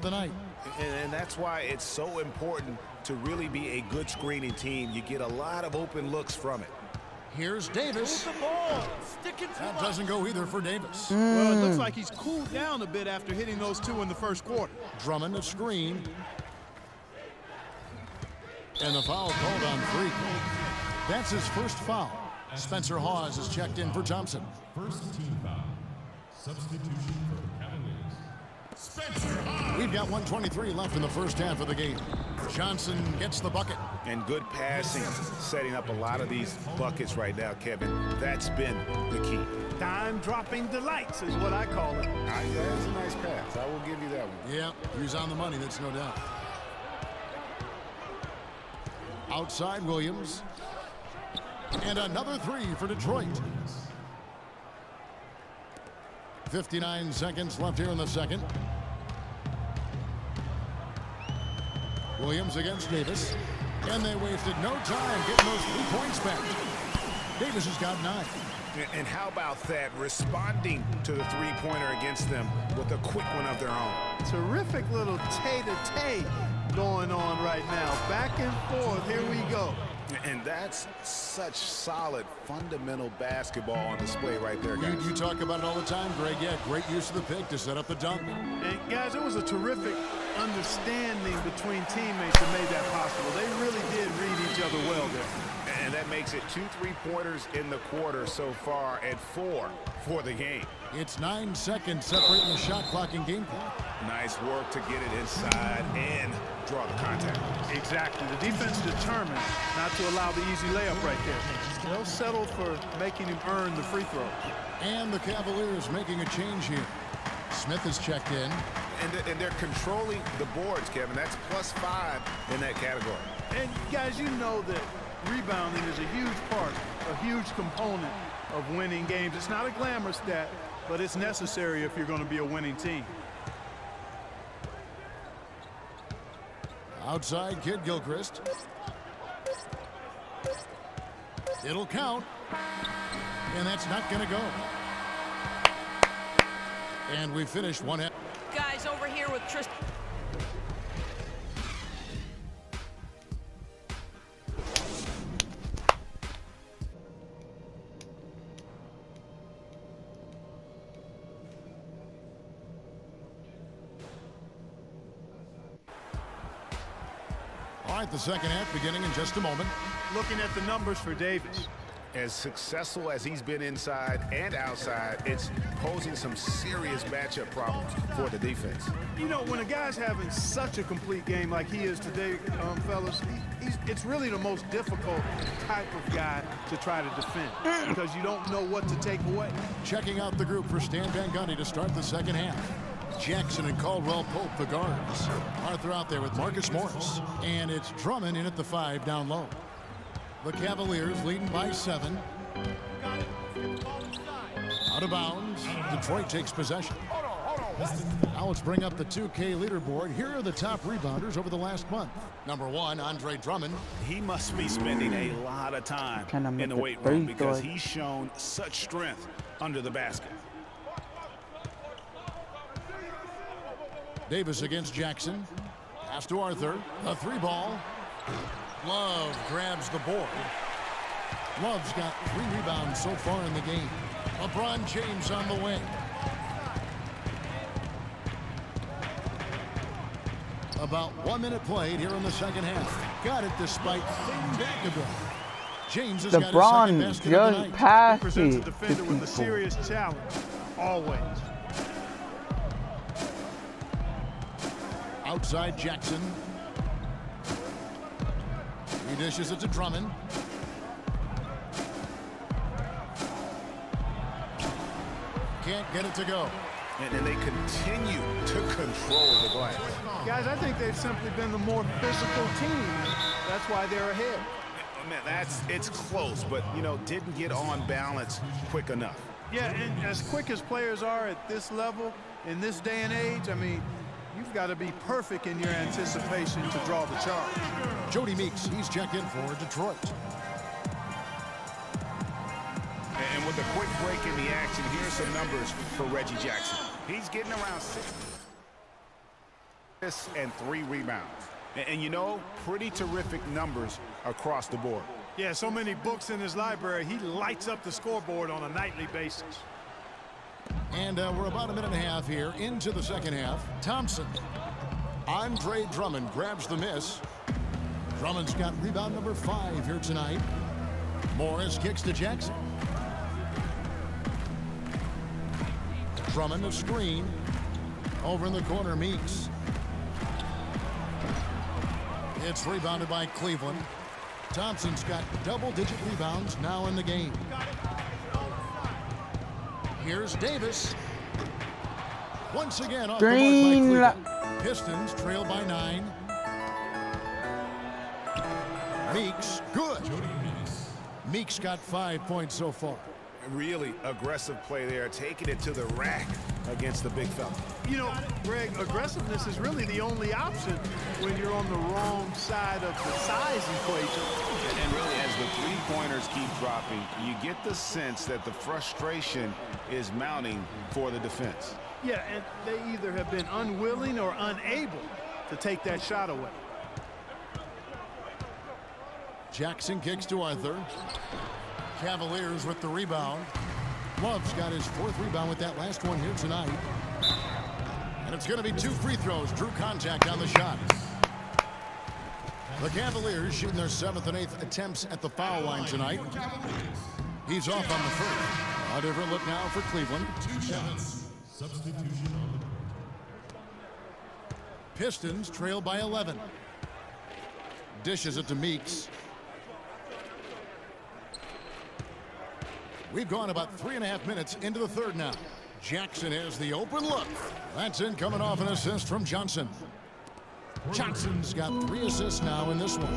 the night. And that's why it's so important to really be a good screening team. You get a lot of open looks from it. Here's Davis. The ball. That doesn't go either for Davis. Well, it looks like he's cooled down a bit after hitting those two in the first quarter. Drummond a screen. And the foul called on Freak. That's his first foul. Spencer Hawes is checked in for Thompson. First team foul. Substitution for the Cavaliers. Spencer Hawes. We've got 1:23 left in the first half of the game. Johnson gets the bucket. And good passing, setting up a lot of these buckets right now, Kevin. That's been the key. Dime-dropping delights is what I call it. That's a nice pass. I will give you that one. Yeah, he's on the money, that's no doubt. Outside Williams. And another three for Detroit. 59 seconds left here in the second. Williams against Davis. And they wasted no time getting those 3 points back. Davis has got 9. And how about that, responding to the three-pointer against them with a quick one of their own. Terrific little tay-to-tay going on right now. Back and forth. Here we go. And that's such solid, fundamental basketball on display right there, guys. You talk about it all the time, Greg. Yeah, great use of the pick to set up the dunk. And guys, it was a terrific understanding between teammates that made that possible. They really did read each other well there. And that makes it 2 3-pointers in the quarter so far and 4 for the game. It's 9 seconds separating the shot clock and game clock. Nice work to get it inside and draw the contact. Exactly. The defense determined not to allow the easy layup right there. They'll settle for making him earn the free throw. And the Cavaliers making a change here. Smith is checked in. And they're controlling the boards, Kevin. That's +5 in that category. And guys, you know that rebounding is a huge part, a huge component of winning games. It's not a glamour stat, but it's necessary if you're going to be a winning team. Outside Kid Gilchrist. It'll count. And that's not going to go. And we finished one half. Guys over here with Tristan. All right, the second half beginning in just a moment. Looking at the numbers for Davis. As successful as he's been inside and outside, it's posing some serious matchup problems for the defense. You know, when a guy's having such a complete game like he is today, fellas, it's really the most difficult type of guy to try to defend because you don't know what to take away. Checking out the group for Stan Van Gundy to start the second half. Jackson and Caldwell Pope, the guards. Arthur out there with Marcus Morris. And it's Drummond in at the 5 down low. The Cavaliers leading by 7. Out of bounds. Detroit takes possession. Now let's bring up the 2K leaderboard. Here are the top rebounders over the last month. Number 1, Andre Drummond. He must be spending a lot of time in the weight room because he's shown such strength under the basket. Davis against Jackson. Pass to Arthur. A 3-ball. Love grabs the board. Love's got 3 rebounds so far in the game. LeBron James on the way. About 1 minute played here in the second half. Got it despite fading back a bit. James has got his second basket of the night. He presents a defender with a serious challenge, always. Outside Jackson. He dishes it to Drummond. Can't get it to go. And they continue to control the glass. Guys, I think they've simply been the more physical team. That's why they're ahead. Man, it's close, but, you know, didn't get on balance quick enough. Yeah, and as quick as players are at this level, in this day and age, I mean, you've got to be perfect in your anticipation to draw the charge. Jody Meeks, he's checked in for Detroit. And with a quick break in the action, here's some numbers for Reggie Jackson. He's getting around 6 assists and 3 rebounds. And you know, pretty terrific numbers across the board. Yeah, so many books in his library. He lights up the scoreboard on a nightly basis. And we're about a minute and a half here into the second half. Thompson. Andre Drummond grabs the miss. Drummond's got rebound number 5 here tonight. Morris kicks to Jackson. Drummond a screen. Over in the corner, Meeks. It's rebounded by Cleveland. Thompson's got double-digit rebounds now in the game. Here's Davis. Once again off the mark by Cleveland. Pistons trail by 9. Meeks, good. Meeks got 5 points so far. Really aggressive play there, taking it to the rack against the big fella. You know, Greg, aggressiveness is really the only option when you're on the wrong side of the size equation. And really, as the three-pointers keep dropping, you get the sense that the frustration is mounting for the defense. Yeah, and they either have been unwilling or unable to take that shot away. Jackson kicks to Arthur. Cavaliers with the rebound. Love's got his 4th rebound with that last one here tonight. And it's going to be 2 free throws. Drew contact on the shot. The Cavaliers shooting their 7th and 8th attempts at the foul line tonight. He's off on the first. A different look now for Cleveland. 2 shots. Substitution on the board. Pistons trail by 11. Dishes it to Meeks. We've gone about 3.5 minutes into the third now. Jackson has the open look. That's in, coming off an assist from Johnson. Johnson's got 3 assists now in this one.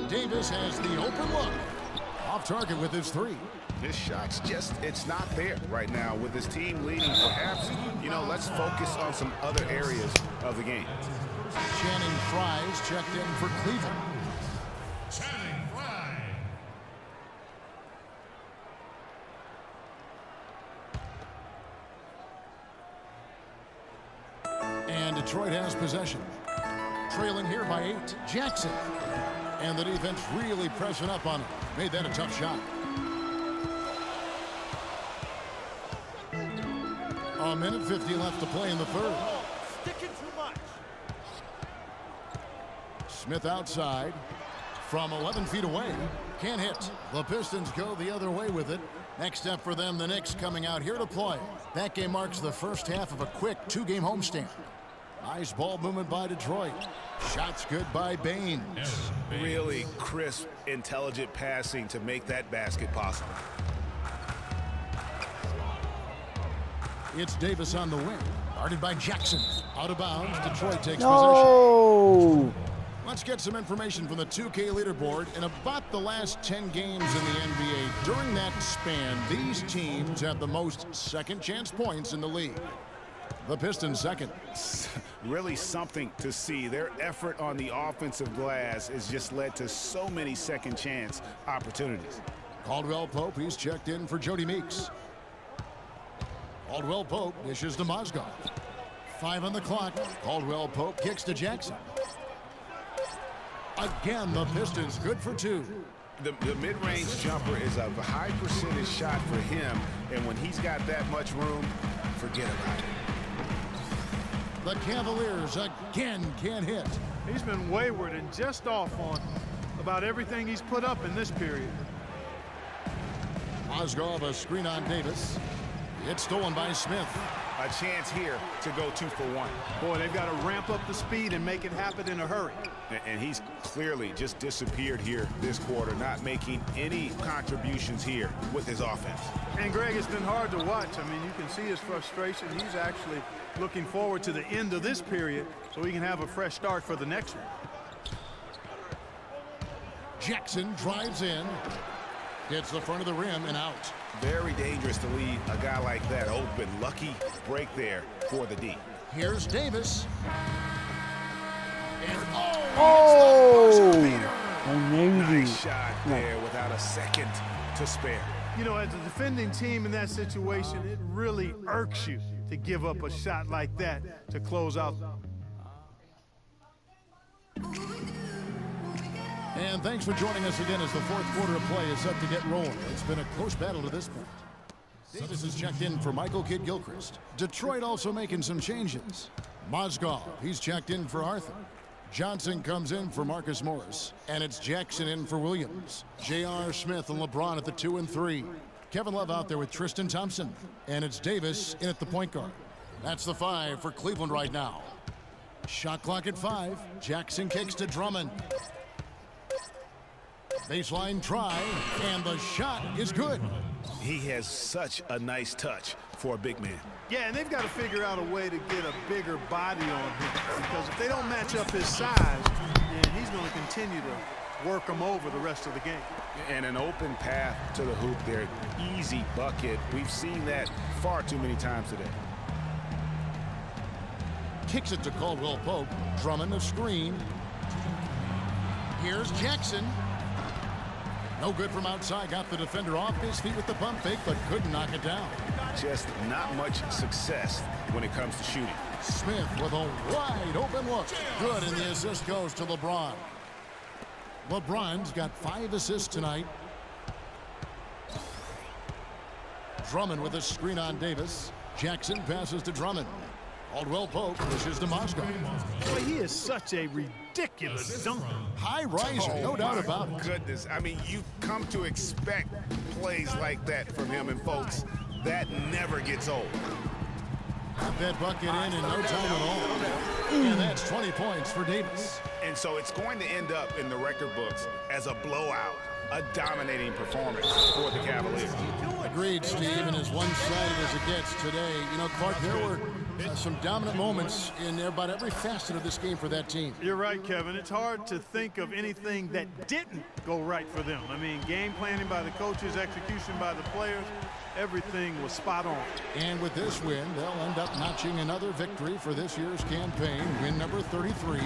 Davis has the open look. Off target with his 3. His shot's just, it's not there right now. With his team leading, perhaps, you know, let's focus on some other areas of the game. Channing Frye's checked in for Cleveland. Channing Frye. And Detroit has possession. Trailing here by 8. Jackson. And the defense really pressing up on him. Made that a tough shot. A minute 50 left to play in the third. Sticking too much. Smith outside from 11 feet away. Can't hit. The Pistons go the other way with it. Next step for them, the Knicks coming out here to play. That game marks the first half of a quick 2-game homestand. Nice ball movement by Detroit. Shots good by Baines. Really crisp, intelligent passing to make that basket possible. It's Davis on the wing. Guarded by Jackson. Out of bounds. Detroit takes possession. No! Let's get some information from the 2K leaderboard. In about the last 10 games in the NBA, during that span, these teams have the most second chance points in the league. The Pistons second. Really something to see. Their effort on the offensive glass has just led to so many second chance opportunities. Caldwell Pope, he's checked in for Jody Meeks. Caldwell Pope dishes to Mozgov. 5 on the clock. Caldwell Pope kicks to Jackson. Again, the Pistons good for 2. The mid-range jumper is a high percentage shot for him, and when he's got that much room, forget about it. The Cavaliers again can't hit. He's been wayward and just off on about everything he's put up in this period. Mozgov a screen on Davis. It's stolen by Smith. A chance here to go 2 for 1. Boy, they've got to ramp up the speed and make it happen in a hurry. And he's clearly just disappeared here this quarter, not making any contributions here with his offense. And Greg, it's been hard to watch. I mean, you can see his frustration. He's actually looking forward to the end of this period so he can have a fresh start for the next one. Jackson drives in. Hits the front of the rim and out. Very dangerous to leave a guy like that open. Lucky break there for the D. Here's Davis. And Nice shot there without a second to spare. You know, as a defending team in that situation, it really irks you to give up a shot like that to close out. And thanks for joining us again as the fourth quarter of play is set to get rolling. It's been a close battle to this point. Davis has checked in for Michael Kidd-Gilchrist. Detroit also making some changes. Mozgov, he's checked in for Arthur. Johnson comes in for Marcus Morris. And it's Jackson in for Williams. J.R. Smith and LeBron at the 2 and 3. Kevin Love out there with Tristan Thompson. And it's Davis in at the point guard. That's the 5 for Cleveland right now. Shot clock at 5. Jackson kicks to Drummond. Baseline try, and the shot is good. He has such a nice touch for a big man. Yeah, and they've got to figure out a way to get a bigger body on him, because if they don't match up his size, then he's going to continue to work them over the rest of the game. And an open path to the hoop there. Easy bucket. We've seen that far too many times today. Kicks it to Caldwell Pope. Drummond a screen. Here's Jackson. No good from outside. Got the defender off his feet with the pump fake, but couldn't knock it down. Just not much success when it comes to shooting. Smith with a wide open look. Good, and the assist goes to LeBron. LeBron's got 5 assists tonight. Drummond with a screen on Davis. Jackson passes to Drummond. Caldwell Pope pushes to Mozgov. Boy, he is such a ridiculous dunker. High riser, no doubt about it. Goodness, I mean, you've come to expect plays like that from him, and folks, that never gets old. Got that bucket in no time at all. And that's 20 points for Davis. And so it's going to end up in the record books as a blowout, a dominating performance for the Cavaliers. Agreed, Steve, and as one-sided as it gets today. You know, Clark, there were some dominant moments in about every facet of this game for that team. You're right, Kevin. It's hard to think of anything that didn't go right for them. I mean, game planning by the coaches, execution by the players, everything was spot on. And with this win, they'll end up notching another victory for this year's campaign, win number 33.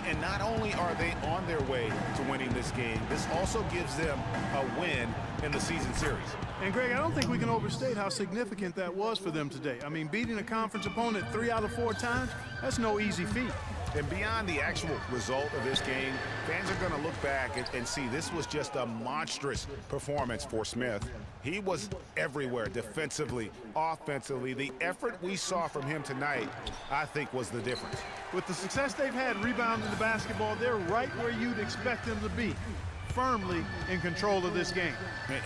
And not only are they on their way to winning this game, this also gives them a win in the season series. And Greg, I don't think we can overstate how significant that was for them today. I mean, beating a conference opponent 3 out of 4 times, that's no easy feat. And beyond the actual result of this game, fans are going to look back and see this was just a monstrous performance for Smith. He was everywhere, defensively, offensively. The effort we saw from him tonight, I think, was the difference. With the success they've had rebounding the basketball, they're right where you'd expect them to be, firmly in control of this game.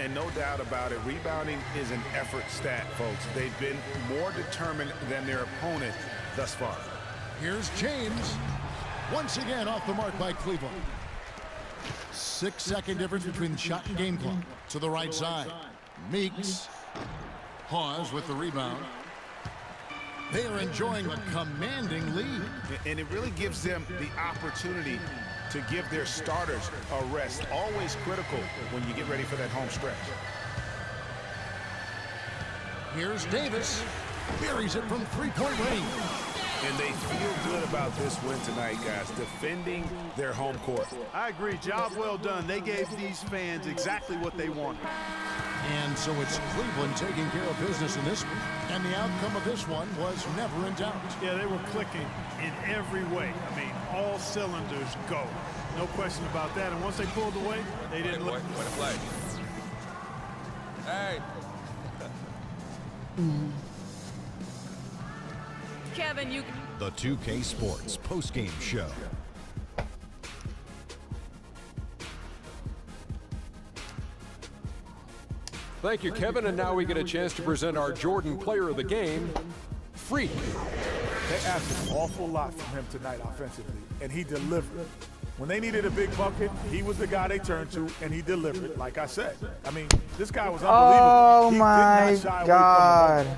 And no doubt about it, rebounding is an effort stat, folks. They've been more determined than their opponent thus far. Here's James. Once again off the mark by Cleveland. 6-second difference between shot and game clock. To the right side. Meeks. Hawes with the rebound. They are enjoying a commanding lead. And it really gives them the opportunity to give their starters a rest. Always critical when you get ready for that home stretch. Here's Davis. Buries it from three-point range. And they feel good about this win tonight, guys, defending their home court. I agree. Job well done. They gave these fans exactly what they wanted. And so it's Cleveland taking care of business in this one. And the outcome of this one was never in doubt. Yeah, they were clicking in every way. I mean, all cylinders go. No question about that. And once they pulled away, they didn't look. Way to play. Hey. Kevin, you... The 2K Sports postgame show. Thank you, Kevin. And now we get a chance to present our Jordan Player of the Game, Freak. They asked an awful lot from him tonight offensively, and he delivered. When they needed a big bucket, he was the guy they turned to, and he delivered, like I said. I mean, this guy was unbelievable. Oh, He did my not shy away from the God. ball.